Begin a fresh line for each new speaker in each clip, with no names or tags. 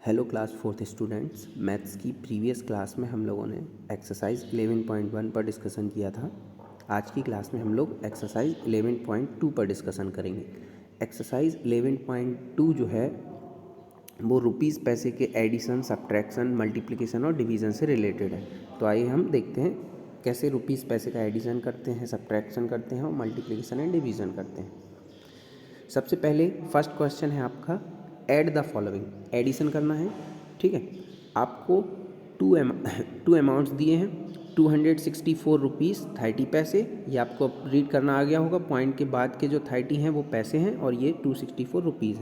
Hello class fourth students, maths की previous class में हम लोगों ने एक्सरसाइज 11.1 पर डिस्कशन किया था। आज की क्लास में हम लोग एक्सरसाइज 11.2 पर डिस्कशन करेंगे। एक्सरसाइज 11.2 जो है वो रुपीज़ पैसे के एडिशन, सब्ट्रैक्शन, मल्टीप्लिकेशन और डिवीज़न से रिलेटेड है। तो आइए हम देखते हैं कैसे रुपीज़ पैसे का एडिशन करते हैं, सब्ट्रैक्शन करते हैं और मल्टीप्लिकेशन एंड डिवीज़न करते हैं। सबसे पहले फर्स्ट क्वेश्चन है आपका, ऐड द फॉलोइंग। एडिशन करना है, ठीक है। आपको टू अमाउंट्स दिए हैं, 264 रुपीज़ 30 पैसे। ये आपको रीड करना आ गया होगा, पॉइंट के बाद के जो 30 हैं वो पैसे हैं और ये 264 रुपीज़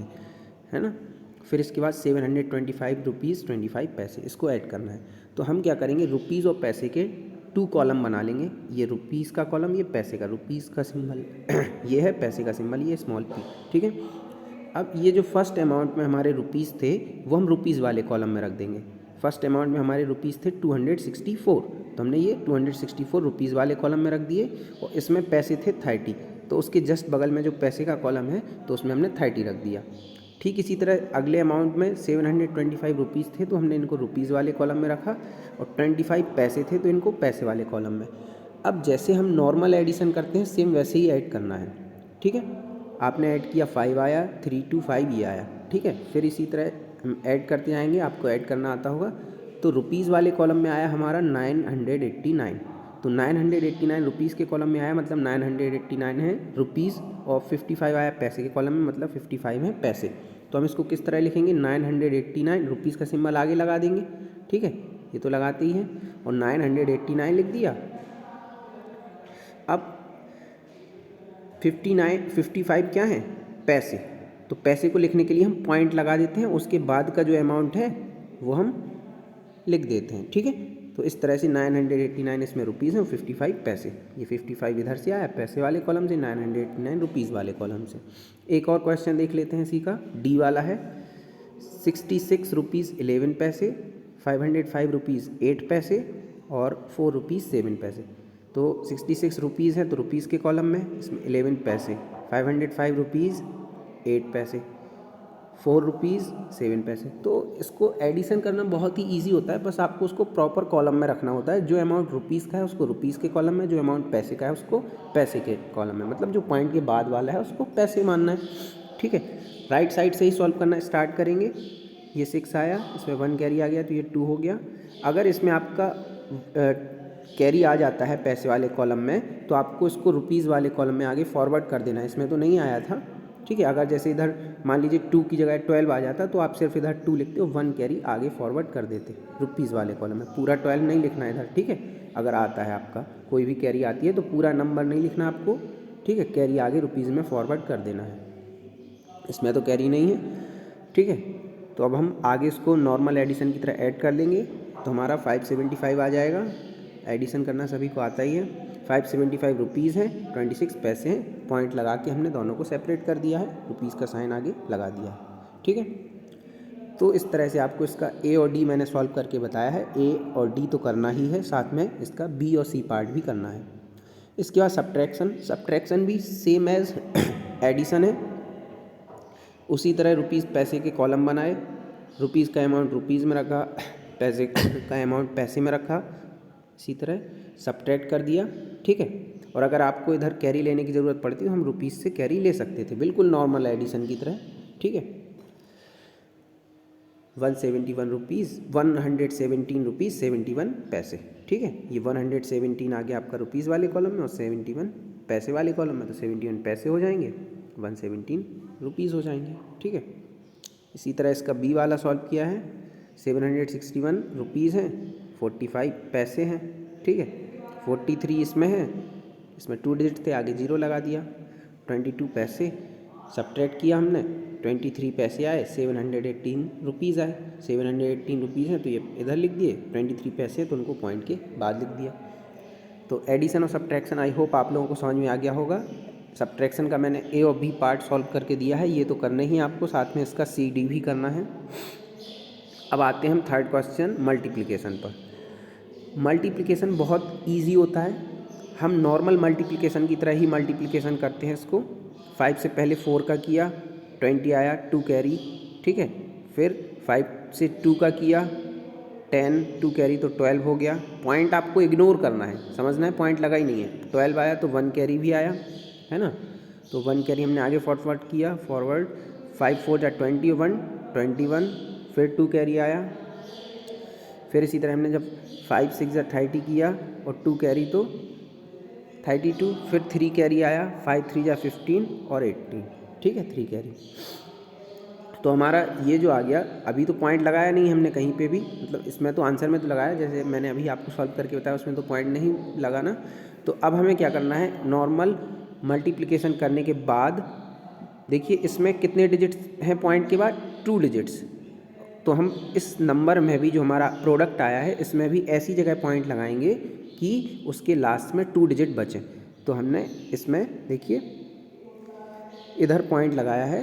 है ना। फिर इसके बाद 725 रुपीज़ 25 पैसे, इसको ऐड करना है। तो हम क्या करेंगे, रुपीज़ और पैसे के 2 कॉलम बना लेंगे। ये रुपीज़ का कॉलम, ये पैसे का, रुपीज़ का सिंबल ये है, पैसे का सिंबल ये स्मॉल p, ठीक है। अब ये जो फर्स्ट अमाउंट में हमारे रुपीज़ थे वो हम रुपीज़ वाले कॉलम में रख देंगे। फर्स्ट अमाउंट में हमारे रुपीज़ थे 264, तो हमने ये 264 रुपीज़ वाले कॉलम में रख दिए और इसमें पैसे थे 30, तो उसके जस्ट बगल में जो पैसे का कॉलम है तो उसमें हमने 30 रख दिया। ठीक इसी तरह अगले अमाउंट में 725 रुपीज़ थे तो हमने इनको रुपीज़ वाले कॉलम में रखा और 25 पैसे थे तो इनको पैसे वाले कॉलम में। अब जैसे हम नॉर्मल एडिशन करते हैं सेम वैसे ही ऐड करना है, ठीक है। आपने ऐड किया 5 आया, 325 ये आया, ठीक है। फिर इसी तरह हम ऐड करते जाएंगे, आपको ऐड करना आता होगा। तो रुपीज़ वाले कॉलम में आया हमारा 989, तो 989 रुपीज़ के कॉलम में आया, मतलब 989 है रुपीज़, और 55 आया पैसे के कॉलम में, मतलब 55 है पैसे। तो हम इसको किस तरह लिखेंगे, 989 रुपीज़ का सिंबल आगे लगा देंगे, ठीक है। ये तो लगाते ही हैं और 989 लिख दिया। अब 55 क्या है, पैसे। तो पैसे को लिखने के लिए हम पॉइंट लगा देते हैं, उसके बाद का जो अमाउंट है वो हम लिख देते हैं, ठीक है। तो इस तरह से 989 इसमें रुपीज़ हैं और 55 पैसे। ये 55 इधर से आया पैसे वाले कॉलम से, 989 रुपीज़ वाले कॉलम से। एक और क्वेश्चन देख लेते हैं इसी का, डी वाला है। 66 रुपीज़ 11 पैसे, 505 रुपीज़ 8 पैसे और 4 रुपीज़ 7 पैसे। तो 66 रुपीज़ है तो रुपीज़ के कॉलम में, इसमें 11 पैसे, 505 रुपीज़ 8 पैसे, 4 रुपीज़ 7 पैसे। तो इसको एडिशन करना बहुत ही इजी होता है, बस आपको उसको प्रॉपर कॉलम में रखना होता है। जो अमाउंट रुपीज़ का है उसको रुपीज़ के कॉलम में, जो अमाउंट पैसे का है उसको पैसे के कॉलम में, मतलब जो पॉइंट के बाद वाला है उसको पैसे मानना है, ठीक है। राइट साइड से ही सॉल्व करना स्टार्ट करेंगे। ये 6 आया, इसमें 1 कैरी आ गया तो ये 2 हो गया। अगर इसमें आपका कैरी आ जाता है पैसे वाले कॉलम में तो आपको इसको रुपीज़ वाले कॉलम में आगे फॉरवर्ड कर देना है। इसमें तो नहीं आया था, ठीक है। अगर जैसे इधर मान लीजिए 2 की जगह 12 आ जाता तो आप सिर्फ इधर 2 लिखते हो, 1 कैरी आगे फॉरवर्ड कर देते रुपीज़ वाले कॉलम में। पूरा 12 नहीं लिखना है इधर, ठीक है। अगर आता है आपका कोई भी कैरी आती है तो पूरा नंबर नहीं लिखना आपको, ठीक है। कैरी आगे रुपीज़ में फॉरवर्ड कर देना है। इसमें तो कैरी नहीं है, ठीक है। तो अब हम आगे इसको नॉर्मल एडिशन की तरह ऐड कर लेंगे तो हमारा 575 आ जाएगा। एडिशन करना सभी को आता ही है। 575 रुपीज़ है, 26 पैसे हैं, पॉइंट लगा के हमने दोनों को सेपरेट कर दिया है, रुपीज़ का साइन आगे लगा दिया है, ठीक है। तो इस तरह से आपको इसका ए और डी मैंने सॉल्व करके बताया है। ए और डी तो करना ही है, साथ में इसका बी और सी पार्ट भी करना है। इसके बाद सब्ट्रैक्शन भी सेम एज एडिशन है। उसी तरह रुपीज़ पैसे के कॉलम बनाए, रुपीज़ का अमाउंट रुपीज़ में रखा, पैसे का अमाउंट पैसे में रखा, इसी तरह सब्ट्रैक्ट कर दिया, ठीक है। और अगर आपको इधर कैरी लेने की ज़रूरत पड़ती तो हम रुपीज़ से कैरी ले सकते थे, बिल्कुल नॉर्मल एडिशन की तरह, ठीक है। 117 रुपीज़ 71 पैसे, ठीक है। ये 117 आ गया आपका रुपीज़ वाले कॉलम में और 71 पैसे वाले कॉलम में, तो 71 पैसे हो जाएंगे, 117 रुपीज़ हो जाएंगे, ठीक है। इसी तरह इसका बी वाला सॉल्व किया है। 761 रुपीज़ हैं, 45 पैसे हैं, ठीक है। 43 इसमें है, इसमें 2 डिजिट थे, आगे 0 लगा दिया। 22 पैसे सब्ट्रैक्ट किया हमने, 23 पैसे आए, 718 रुपीज़ आए। 718 रुपीज़ हैं तो ये इधर लिख दिए, 23 पैसे तो उनको पॉइंट के बाद लिख दिया। तो एडिशन और सब्ट्रैक्शन आई होप आप लोगों को समझ में आ गया होगा। सब्ट्रैक्शन का मैंने ए और बी पार्ट सॉल्व करके दिया है, ये तो करना ही आपको, साथ में इसका सी डी भी करना है। अब आते हैं हम थर्ड क्वेश्चन मल्टीप्लिकेशन पर। मल्टीप्लिकेशन बहुत इजी होता है, हम नॉर्मल मल्टीप्लिकेशन की तरह ही मल्टीप्लिकेशन करते हैं इसको। 5 से पहले 4 का किया, 20 आया, 2 कैरी, ठीक है। फिर 5 से 2 का किया 10, 2 कैरी तो 12 हो गया। पॉइंट आपको इग्नोर करना है, समझना है, पॉइंट लगा ही नहीं है। 12 आया तो 1 कैरी भी आया, है ना, तो 1 कैरी हमने आगे फॉरवर्ड किया, फॉरवर्ड 5 4 जा 21, 21, फिर 2 कैरी आया। फिर इसी तरह हमने जब 5 6 जा 30 किया और 2 कैरी तो 32, फिर 3 कैरी आया, 5 3 जा 15 और 18, ठीक है, 3 कैरी। तो हमारा ये जो आ गया, अभी तो पॉइंट लगाया नहीं हमने कहीं पे भी, मतलब इसमें तो आंसर में तो लगाया, जैसे मैंने अभी आपको सॉल्व करके बताया उसमें तो पॉइंट नहीं लगाना। तो अब हमें क्या करना है, नॉर्मल मल्टीप्लिकेशन करने के बाद देखिए इसमें कितने डिजिट्स हैं पॉइंट के बाद, 2 डिजिट्स। तो हम इस नंबर में भी जो हमारा प्रोडक्ट आया है इसमें भी ऐसी जगह पॉइंट लगाएंगे कि उसके लास्ट में 2 डिजिट बचें। तो हमने इसमें देखिए इधर पॉइंट लगाया है,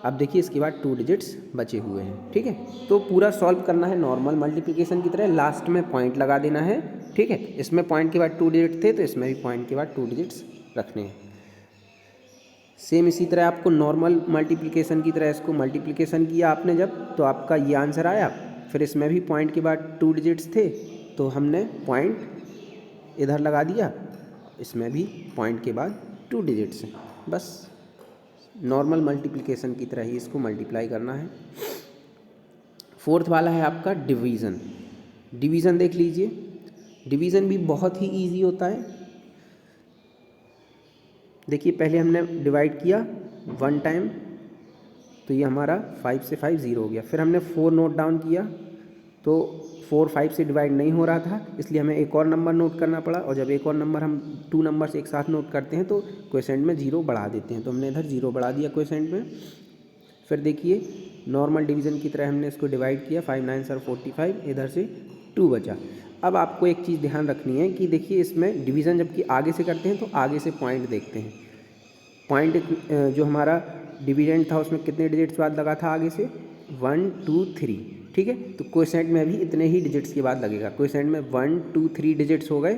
अब देखिए इसके बाद 2 डिजिट्स बचे हुए हैं, ठीक है। तो पूरा सॉल्व करना है नॉर्मल मल्टीप्लिकेशन की तरह, लास्ट में पॉइंट लगा देना है, ठीक है। इसमें पॉइंट के बाद 2 डिजिट थे तो इसमें भी पॉइंट के बाद 2 डिजिट्स रखने हैं। सेम इसी तरह आपको नॉर्मल मल्टीप्लिकेशन की तरह इसको मल्टीप्लिकेशन किया आपने जब, तो आपका ये आंसर आया। फिर इसमें भी पॉइंट के बाद 2 डिजिट्स थे तो हमने पॉइंट इधर लगा दिया, इसमें भी पॉइंट के बाद 2 डिजिट्स हैं। बस नॉर्मल मल्टीप्लिकेशन की तरह ही इसको मल्टीप्लाई करना है। फोर्थ वाला है आपका डिवीज़न। डिवीज़न देख लीजिए, डिवीज़न भी बहुत ही ईजी होता है। देखिए पहले हमने डिवाइड किया 1 टाइम, तो ये हमारा 5 से 5 0 हो गया। फिर हमने 4 नोट डाउन किया तो 4 5 से डिवाइड नहीं हो रहा था, इसलिए हमें एक और नंबर नोट करना पड़ा। और जब एक और नंबर हम 2 नंबर्स एक साथ नोट करते हैं तो क्वोशेंट में 0 बढ़ा देते हैं, तो हमने इधर 0 बढ़ा दिया क्वोशेंट में। फिर देखिए नॉर्मल डिवीज़न की तरह हमने इसको डिवाइड किया, 5 9 सर 45, इधर से 2 बचा। अब आपको एक चीज़ ध्यान रखनी है कि देखिए इसमें डिवीज़न जबकि आगे से करते हैं तो आगे से पॉइंट देखते हैं। पॉइंट जो हमारा डिविडेंड था उसमें कितने डिजिट्स बाद लगा था आगे से, 1 2 3, ठीक है। तो क्वोशेंट में भी इतने ही डिजिट्स के बाद लगेगा। क्वोशेंट में 1 2 3 डिजिट्स हो गए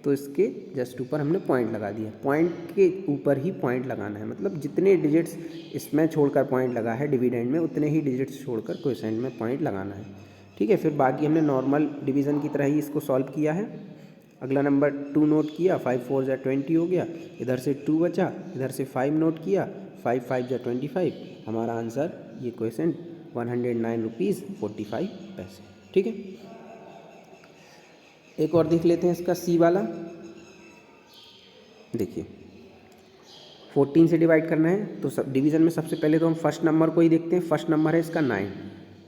तो इसके जस्ट ऊपर हमने पॉइंट लगा दिया। पॉइंट के ऊपर ही पॉइंट लगाना है, मतलब जितने डिजिट्स इसमें छोड़कर पॉइंट लगा है डिविडेंड में उतने ही डिजिट्स छोड़कर क्वोशेंट में पॉइंट लगाना है, ठीक है। फिर बाकी हमने नॉर्मल डिवीज़न की तरह ही इसको सॉल्व किया है। अगला नंबर 2 नोट किया, 5 4 जा 20 हो गया, इधर से 2 बचा, इधर से 5 नोट किया, 5 5 जा 25। हमारा आंसर ये क्वेश्चन 109 रुपीज़ 45 पैसे, ठीक है। एक और देख लेते हैं इसका सी वाला। देखिए 14 से डिवाइड करना है तो सब डिवीज़न में सबसे पहले तो हम फर्स्ट नंबर को ही देखते हैं। फर्स्ट नंबर है इसका 9,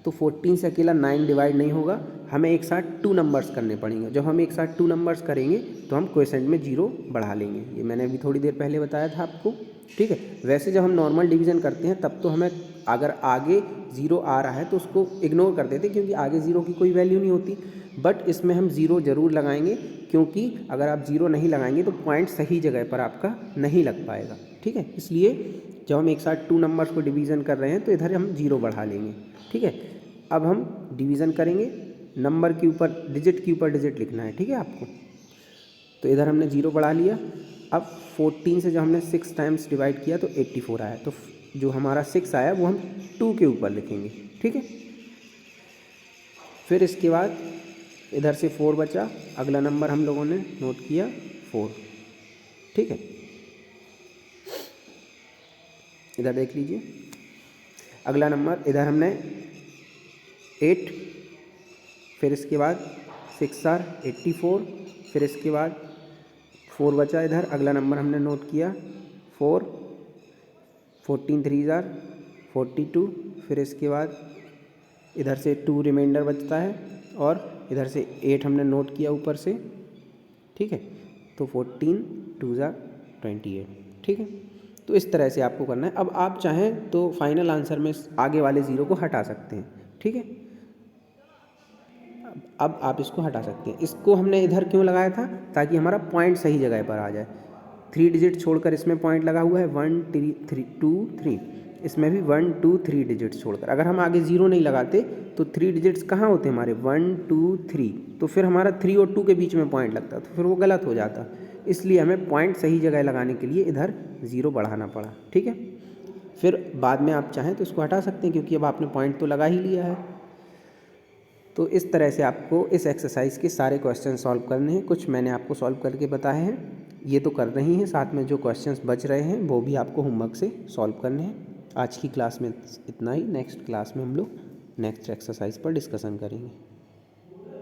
तो 14 से अकेला 9 डिवाइड नहीं होगा, हमें एक साथ 2 नंबर्स करने पड़ेंगे। जब हम एक साथ 2 नंबर्स करेंगे तो हम क्वोशेंट में 0 बढ़ा लेंगे, ये मैंने अभी थोड़ी देर पहले बताया था आपको, ठीक है। वैसे जब हम नॉर्मल डिवीज़न करते हैं तब तो हमें अगर आगे 0 आ रहा है तो उसको इग्नोर कर देते क्योंकि आगे 0 की कोई वैल्यू नहीं होती। बट इसमें हम 0 ज़रूर लगाएंगे क्योंकि अगर आप 0 नहीं लगाएंगे तो पॉइंट सही जगह पर आपका नहीं लग पाएगा, ठीक है। इसलिए जब हम एक साथ 2 नंबर्स को डिवीज़न कर रहे हैं तो इधर हम 0 बढ़ा लेंगे, ठीक है। अब हम डिवीज़न करेंगे, नंबर के ऊपर डिजिट के ऊपर डिजिट लिखना है, ठीक है आपको। तो इधर हमने 0 बढ़ा लिया। अब 14 से जब हमने 6 टाइम्स डिवाइड किया तो 84 आया, तो जो हमारा 6 आया वो हम 2 के ऊपर लिखेंगे, ठीक है। फिर इसके बाद इधर से 4 बचा, अगला नंबर हम लोगों ने नोट किया 4, ठीक है। इधर देख लीजिए अगला नंबर, इधर हमने 8, फिर इसके बाद 6 आर 84, फिर इसके बाद 4 बचा इधर, अगला नंबर हमने नोट किया 4, 14 3 जार 42, फिर इसके बाद इधर से 2 रिमाइंडर बचता है और इधर से 8 हमने नोट किया ऊपर से, ठीक है। तो 14 2 जार 28, ठीक है। तो इस तरह से आपको करना है। अब आप चाहें तो फाइनल आंसर में आगे वाले 0 को हटा सकते हैं, ठीक है। अब आप इसको हटा सकते हैं। इसको हमने इधर क्यों लगाया था, ताकि हमारा पॉइंट सही जगह पर आ जाए। 3 डिजिट छोड़कर इसमें पॉइंट लगा हुआ है, 1 3 2 3, इसमें भी 1 2 3 डिजिट्स छोड़कर। अगर हम आगे 0 नहीं लगाते तो 3 डिजिट्स कहाँ होते हमारे, 1 2 3, तो फिर हमारा 3 और 2 के बीच में पॉइंट लगता, तो फिर वो गलत हो जाता। इसलिए हमें पॉइंट सही जगह लगाने के लिए इधर 0 बढ़ाना पड़ा, ठीक है। फिर बाद में आप चाहें तो इसको हटा सकते हैं, क्योंकि अब आपने पॉइंट तो लगा ही लिया है। तो इस तरह से आपको इस एक्सरसाइज के सारे क्वेश्चन सॉल्व करने हैं। कुछ मैंने आपको सॉल्व करके बताए हैं, ये तो कर रही हैं, साथ में जो क्वेश्चंस बच रहे हैं वो भी आपको होमवर्क से सॉल्व करने हैं। आज की क्लास में इतना ही। नेक्स्ट क्लास में हम लोग नेक्स्ट एक्सरसाइज पर डिस्कशन करेंगे।